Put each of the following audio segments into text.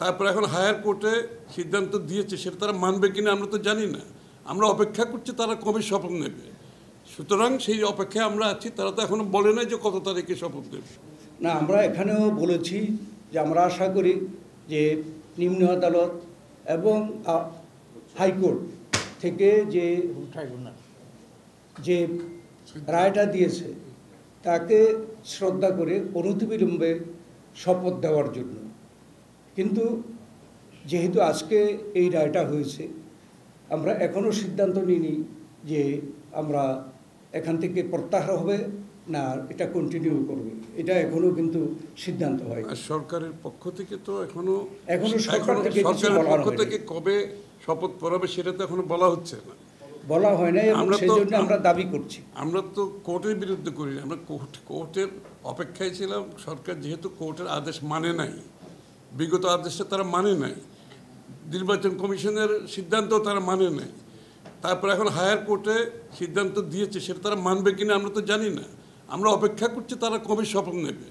তারপর এখন হায়ার কোর্টে সিদ্ধান্ত দিয়েছে, সেটা তারা মানবে কিনা আমরা তো জানি না। আমরা অপেক্ষা করছি তারা কবে শপথ নেবে। সুতরাং সেই অপেক্ষায় আমরা আছি। তারা তো এখনো বলে নাই যে কত তারিখে শপথ নেবে। না, আমরা এখানেও বলেছি যে আমরা আশা করি যে নিম্ন আদালত এবং হাইকোর্ট থেকে যে রায়টা দিয়েছে তাকে শ্রদ্ধা করে অনতিবিলম্বে শপথ দেওয়ার জন্য। কিন্তু যেহেতু আজকে এই রায়টা হয়েছে, আমরা এখনও সিদ্ধান্ত নিইনি যে আমরা এখান থেকে প্রত্যাহার হবে না এটা কন্টিনিউ করবে, এটা এখনো কিন্তু সিদ্ধান্ত হয়। সরকারের পক্ষ থেকে তো এখনো সরকারের পক্ষ থেকে কবে শপথ পড়াবে সেটা তো এখনো বলা হচ্ছে না, বলা হয় না। সেই জন্য আমরা দাবি করছি। আমরা তো কোর্টের বিরুদ্ধে করি না, আমরা কোর্টের অপেক্ষায় ছিলাম। সরকার যেহেতু কোর্টের আদেশ মানে নাই, বিগত আদেশটা তারা মানে নাই, নির্বাচন কমিশনের সিদ্ধান্ত তারা মানে নাই, তারপর এখন হায়ার কোর্টে সিদ্ধান্ত দিয়েছে, সেটা তারা মানবে কিনা আমরা তো জানি না। আমরা অপেক্ষা করছি তারা কবে শপথ নেবে।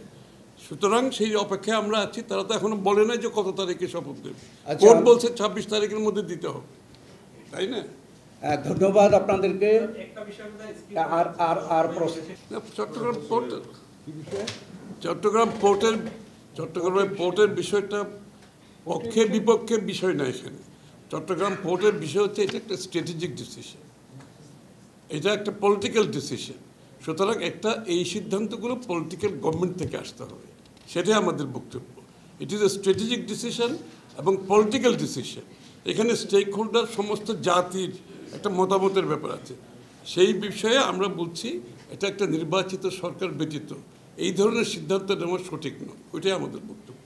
সুতরাং সেই অপেক্ষায় আমরা আছি। তারা তো এখনো বলে নাই যে কত তারিখে শপথ নেবে। কোর্ট বলছে 26 তারিখের মধ্যে দিতে হবে, তাই না? ধন্যবাদ আপনাদেরকে। চট্টগ্রাম পোর্টের বিষয়টা পক্ষে বিপক্ষে বিষয় না এখানে। চট্টগ্রাম পোর্টের বিষয় হচ্ছে এটা একটা স্ট্র্যাটেজিক ডিসিশন, এটা একটা পলিটিক্যাল ডিসিশন। সুতরাং এই সিদ্ধান্তগুলো পলিটিক্যাল গভর্নমেন্ট থেকে আসতে হবে, সেটাই আমাদের বক্তব্য। It is a strategic decision এবং পলিটিক্যাল ডিসিশন। এখানে স্টেক হোল্ডার সমস্ত জাতির একটা মতামতের ব্যাপার আছে। সেই বিষয়ে আমরা বলছি এটা একটা নির্বাচিত সরকার ব্যতীত এই ধরনের সিদ্ধান্ত নেওয়া সঠিক নয়, ওইটাই আমাদের বক্তব্য।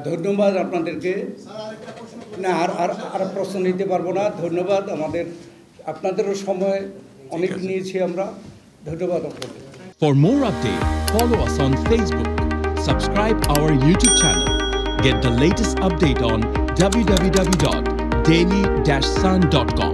ধন্যবাদ আপনাদেরকে। না, আর প্রশ্ন নিতে পারবো না। ধন্যবাদ। আপনাদেরও সময় অনেক নিয়েছি আমরা। ধন্যবাদ আপনাদের। For more updates, follow us on Facebook, subscribe our YouTube channel, get the latest update on www.daily-sun.com.